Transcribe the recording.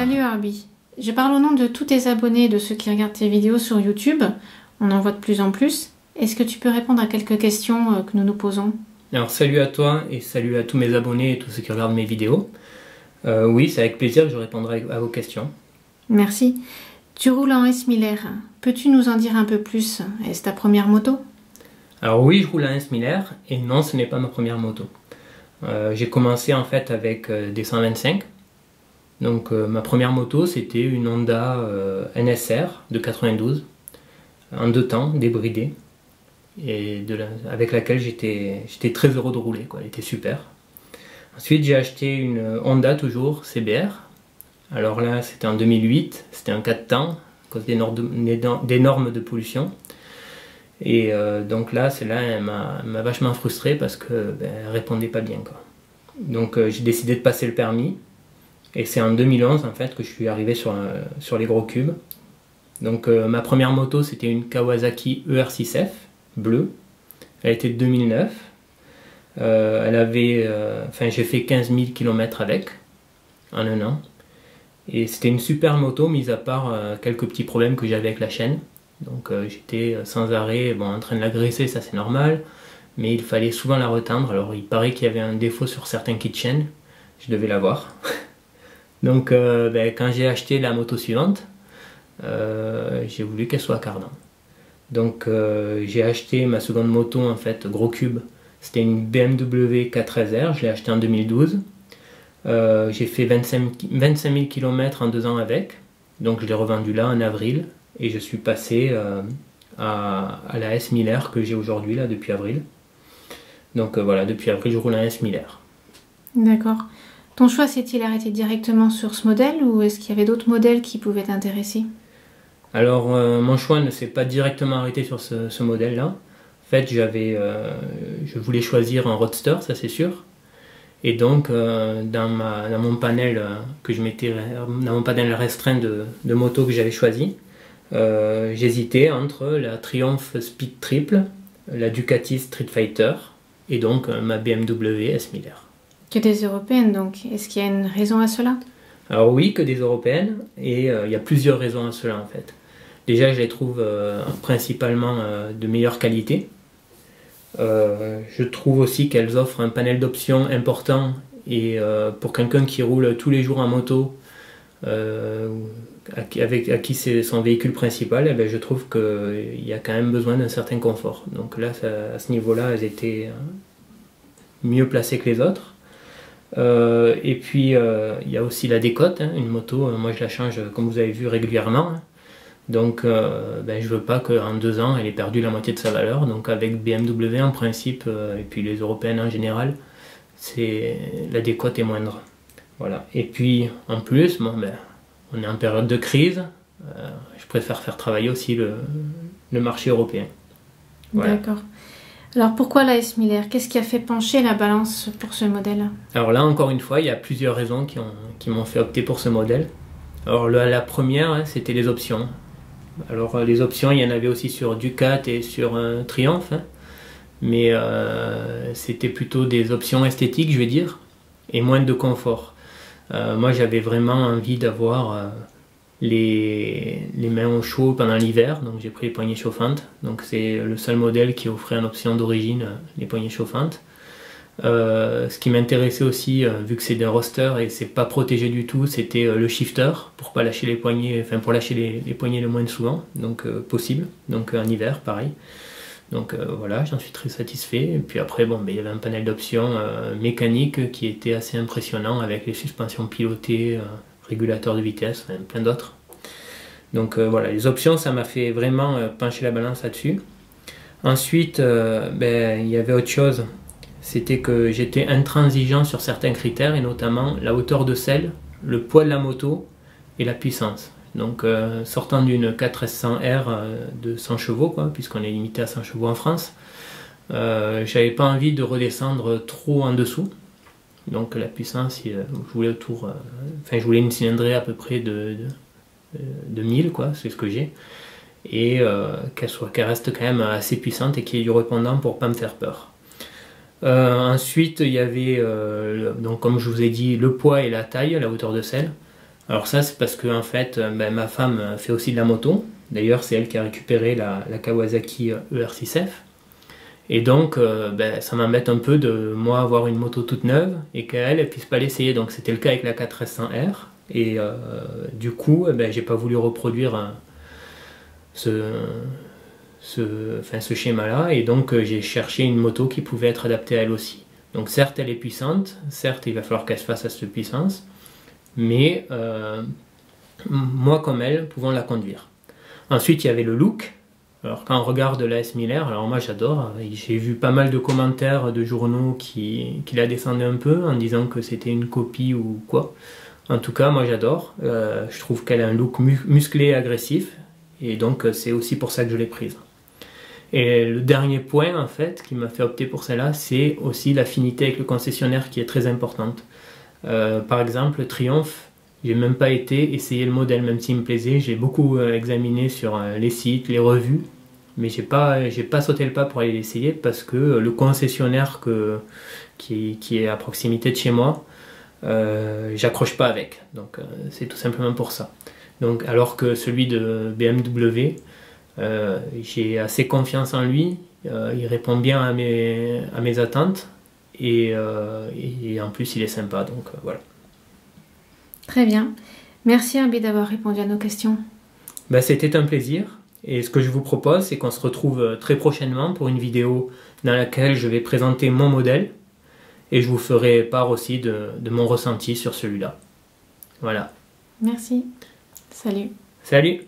Salut Herbie, je parle au nom de tous tes abonnés et de ceux qui regardent tes vidéos sur YouTube. On en voit de plus en plus. Est-ce que tu peux répondre à quelques questions que nous nous posons? Alors salut à toi et salut à tous mes abonnés et tous ceux qui regardent mes vidéos. Oui, c'est avec plaisir que je répondrai à vos questions. Merci. Tu roules en S Miller. Peux-tu nous en dire un peu plus? Est-ce ta première moto? Alors oui, je roule en S Miller et non, ce n'est pas ma première moto. J'ai commencé en fait avec des 125. Donc ma première moto c'était une Honda NSR de 92 en 2 temps, débridée, et avec laquelle j'étais très heureux de rouler, quoi. Elle était super. Ensuite j'ai acheté une Honda toujours CBR. Alors là c'était en 2008, c'était un 4 temps à cause des normes de pollution. Et donc là, celle-là, elle m'a vachement frustré parce que elle répondait pas bien, quoi. Donc j'ai décidé de passer le permis. Et c'est en 2011 en fait que je suis arrivé sur les gros cubes. Donc ma première moto c'était une Kawasaki ER6F bleue. Elle était de 2009. J'ai fait 15 000 km avec en 1 an. Et c'était une super moto, mis à part quelques petits problèmes que j'avais avec la chaîne. Donc j'étais sans arrêt en train de la graisser, ça c'est normal. Mais il fallait souvent la retendre. Alors il paraît qu'il y avait un défaut sur certains kits de chaîne. Je devais l'avoir. Donc quand j'ai acheté la moto suivante, j'ai voulu qu'elle soit cardan. Donc j'ai acheté ma seconde moto en fait, gros cube. C'était une BMW 4R, je l'ai acheté en 2012. J'ai fait 25 000 km en 2 ans avec. Donc je l'ai revendu là en avril. Et je suis passé à la S Miller que j'ai aujourd'hui là depuis avril. Donc voilà, depuis avril je roule en S Miller. D'accord. Ton choix s'est-il arrêté directement sur ce modèle ou est-ce qu'il y avait d'autres modèles qui pouvaient t'intéresser? Alors mon choix ne s'est pas directement arrêté sur ce modèle-là. En fait, je voulais choisir un roadster, ça c'est sûr. Et donc dans mon panel que je mettais, dans mon panel restreint de motos que j'avais choisi, j'hésitais entre la Triumph Speed Triple, la Ducati Street Fighter et donc ma BMW S Miller. Que des européennes donc. Est-ce qu'il y a une raison à cela? Alors oui, que des européennes, et il y a plusieurs raisons à cela en fait. Déjà, je les trouve principalement de meilleure qualité. Je trouve aussi qu'elles offrent un panel d'options important, et pour quelqu'un qui roule tous les jours en moto, à qui c'est son véhicule principal, eh bien, je trouve qu'il y a quand même besoin d'un certain confort. Donc là, à ce niveau-là, elles étaient mieux placées que les autres. Et puis il y a aussi la décote, hein. Une moto, moi je la change comme vous avez vu régulièrement, hein. Donc je veux pas qu'en 2 ans elle ait perdu la moitié de sa valeur. Donc avec BMW en principe, et puis les européennes en général, la décote est moindre. Voilà. Et puis en plus, on est en période de crise, je préfère faire travailler aussi le marché européen. Voilà. D'accord. Alors pourquoi la S Miller? Qu'est-ce qui a fait pencher la balance pour ce modèle? Alors là, encore une fois, il y a plusieurs raisons qui m'ont fait opter pour ce modèle. Alors la première, hein, c'était les options. Alors les options, il y en avait aussi sur Ducat et sur Triumph, hein, mais c'était plutôt des options esthétiques, je vais dire, et moins de confort. Moi, j'avais vraiment envie d'avoir les mains au chaud pendant l'hiver, donc j'ai pris les poignées chauffantes. Donc c'est le seul modèle qui offrait en option d'origine les poignées chauffantes. Ce qui m'intéressait aussi, vu que c'est d'un roster et c'est pas protégé du tout, c'était le shifter pour pas lâcher les poignées, enfin pour lâcher les poignées le moins souvent, donc possible. Donc en hiver, pareil. Donc voilà, j'en suis très satisfait. Et puis après, il y avait un panel d'options mécaniques qui était assez impressionnant avec les suspensions pilotées, régulateur de vitesse, enfin, plein d'autres. Donc voilà, les options, ça m'a fait vraiment pencher la balance là-dessus. Ensuite, il y avait autre chose, c'était que j'étais intransigeant sur certains critères, et notamment la hauteur de selle, le poids de la moto et la puissance. Donc sortant d'une 4S100R de 100 chevaux, puisqu'on est limité à 100 chevaux en France, j'avais pas envie de redescendre trop en dessous. Donc la puissance, je voulais une cylindrée à peu près de 1000, c'est ce que j'ai, et qu'elle reste quand même assez puissante et qu'il y ait du répondant pour pas me faire peur. Ensuite il y avait donc comme je vous ai dit, le poids et la taille, la hauteur de selle. Alors ça, c'est parce que en fait, ma femme fait aussi de la moto. D'ailleurs, c'est elle qui a récupéré la Kawasaki ER6F. Et donc, ça m'embête un peu de moi avoir une moto toute neuve et qu'elle puisse pas l'essayer. Donc c'était le cas avec la 4S100R. Et du coup, j'ai pas voulu reproduire ce schéma-là. Et donc j'ai cherché une moto qui pouvait être adaptée à elle aussi. Donc certes, elle est puissante. Certes, il va falloir qu'elle se fasse à cette puissance. Mais moi comme elle, pouvons la conduire. Ensuite, il y avait le look. Alors quand on regarde la S 1000R, alors moi j'adore. J'ai vu pas mal de commentaires de journaux qui la descendaient un peu en disant que c'était une copie ou quoi. En tout cas, moi j'adore. Je trouve qu'elle a un look musclé et agressif. Et donc c'est aussi pour ça que je l'ai prise. Et le dernier point en fait qui m'a fait opter pour celle-là, c'est aussi l'affinité avec le concessionnaire qui est très importante. Par exemple, Triumph, j'ai même pas été essayer le modèle, même s'il me plaisait. J'ai beaucoup examiné sur les sites, les revues, mais j'ai pas sauté le pas pour aller l'essayer parce que le concessionnaire qui est à proximité de chez moi, j'accroche pas avec. Donc c'est tout simplement pour ça. Donc alors que celui de BMW, j'ai assez confiance en lui. Il répond bien à mes attentes. Et en plus il est sympa, donc voilà. Très bien. Merci Herbie d'avoir répondu à nos questions. C'était un plaisir. Et ce que je vous propose, c'est qu'on se retrouve très prochainement pour une vidéo dans laquelle je vais présenter mon modèle. Et je vous ferai part aussi de mon ressenti sur celui-là. Voilà. Merci. Salut. Salut.